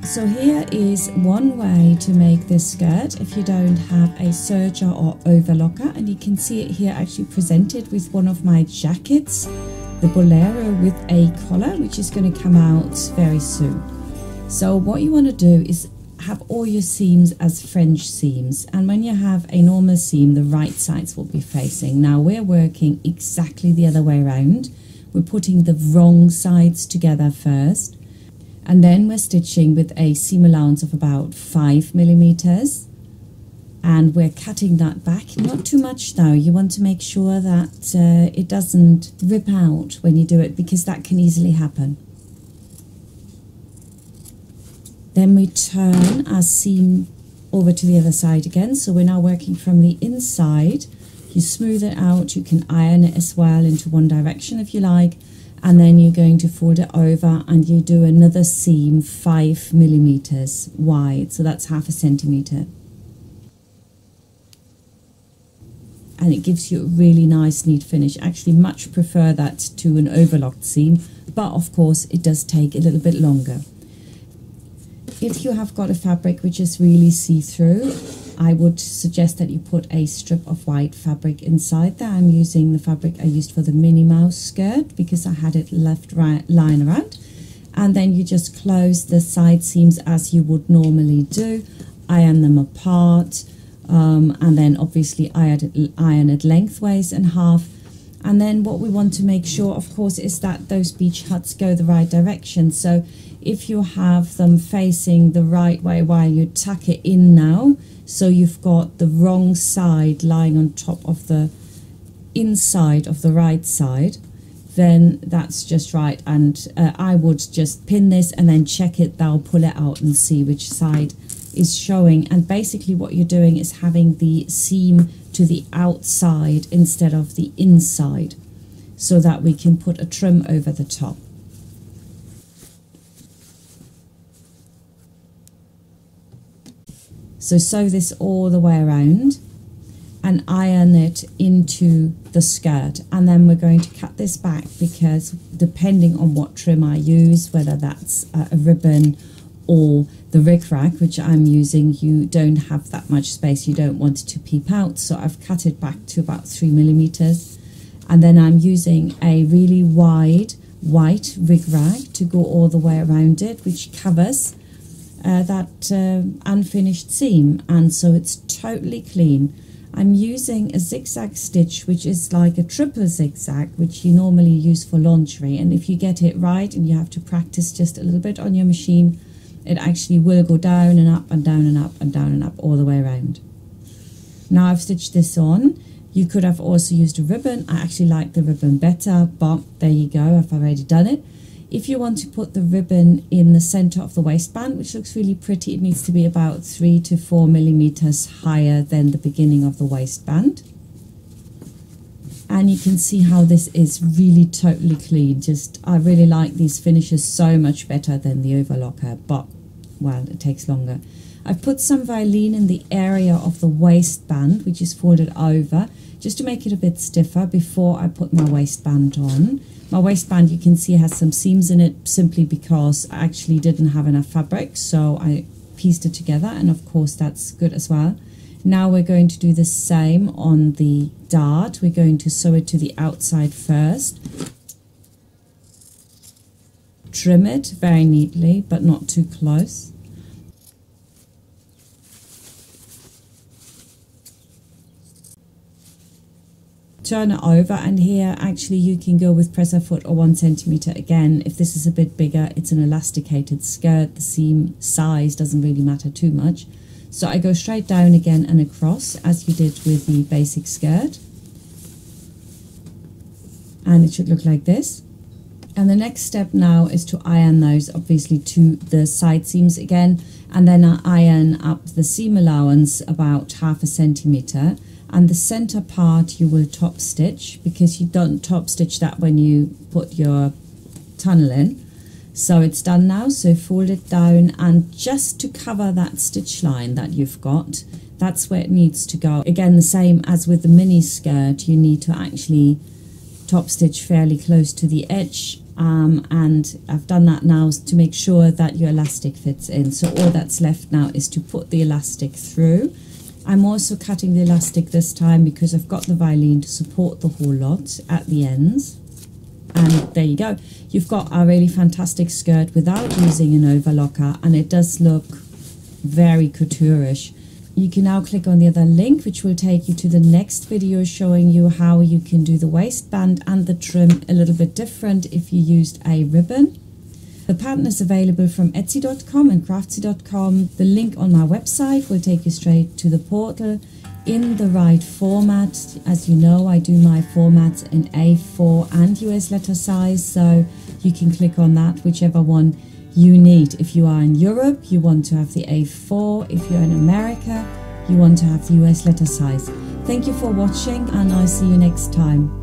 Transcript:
So here is one way to make this skirt if you don't have a serger or overlocker, and you can see it here actually presented with one of my jackets, the bolero with a collar, which is going to come out very soon. So what you want to do is have all your seams as French seams, and when you have a normal seam, the right sides will be facing. Now we're working exactly the other way around. We're putting the wrong sides together first, and then we're stitching with a seam allowance of about 5 millimeters, and we're cutting that back, not too much though. You want to make sure that it doesn't rip out when you do it, because that can easily happen. Then we turn our seam over to the other side again. So we're now working from the inside. You smooth it out, you can iron it as well into one direction if you like, and then you're going to fold it over and you do another seam 5 millimeters wide, so that's half a centimeter. And it gives you a really nice neat finish. Actually much prefer that to an overlocked seam, but of course it does take a little bit longer. If you have got a fabric which is really see-through, I would suggest that you put a strip of white fabric inside there. I'm using the fabric I used for the Minnie Mouse skirt because I had it left lying around. And then you just close the side seams as you would normally do, iron them apart, and then obviously iron it lengthways and half. And then what we want to make sure, of course, is that those beach huts go the right direction. So if you have them facing the right way while you tuck it in now, so you've got the wrong side lying on top of the inside of the right side, then that's just right. And I would just pin this and then check it. They'll pull it out and see which side is showing. And basically what you're doing is having the seam to the outside instead of the inside, so that we can put a trim over the top. So sew this all the way around and iron it into the skirt, and then we're going to cut this back because depending on what trim I use, whether that's a ribbon or the rickrack, which I'm using, you don't have that much space, you don't want it to peep out, so I've cut it back to about 3 millimeters, and then I'm using a really wide white rickrack to go all the way around it, which covers that unfinished seam, and so it's totally clean. I'm using a zigzag stitch, which is like a triple zigzag, which you normally use for lingerie, and if you get it right and you have to practice just a little bit on your machine, it actually will go down and up and down and up and down and up all the way around. Now I've stitched this on. You could have also used a ribbon. I actually like the ribbon better, but there you go, I've already done it. If you want to put the ribbon in the center of the waistband, which looks really pretty, it needs to be about 3 to 4 millimeters higher than the beginning of the waistband. And you can see how this is really totally clean. I really like these finishes so much better than the overlocker, but well, it takes longer. I've put some Valine in the area of the waistband, which is folded over, just to make it a bit stiffer before I put my waistband on. My waistband, you can see, has some seams in it simply because I actually didn't have enough fabric, so I pieced it together, and of course that's good as well. Now we're going to do the same on the dart. We're going to sew it to the outside first. Trim it very neatly, but not too close. Turn it over, and here actually you can go with presser foot or 1 centimeter. Again, if this is a bit bigger, it's an elasticated skirt. The seam size doesn't really matter too much. So I go straight down again and across as you did with the basic skirt. And it should look like this. And the next step now is to iron those obviously to the side seams again, and then I iron up the seam allowance about half a centimeter, and the center part you will top stitch, because you don't top stitch that when you put your tunnel in. So it's done now, so fold it down, and just to cover that stitch line that you've got, that's where it needs to go. Again, the same as with the mini skirt, you need to actually top stitch fairly close to the edge, and I've done that now to make sure that your elastic fits in. So all that's left now is to put the elastic through. I'm also cutting the elastic this time because I've got the violin to support the whole lot at the ends. And there you go. You've got a really fantastic skirt without using an overlocker, and it does look very couture-ish. You can now click on the other link, which will take you to the next video showing you how you can do the waistband and the trim a little bit different if you used a ribbon. The pattern is available from Etsy.com and Craftsy.com. The link on my website will take you straight to the portal in the right format. As you know, I do my formats in A4 and US letter size, so you can click on that, whichever one you need. If you are in Europe, you want to have the A4. If you're in America, you want to have the US letter size. Thank you for watching, and I'll see you next time.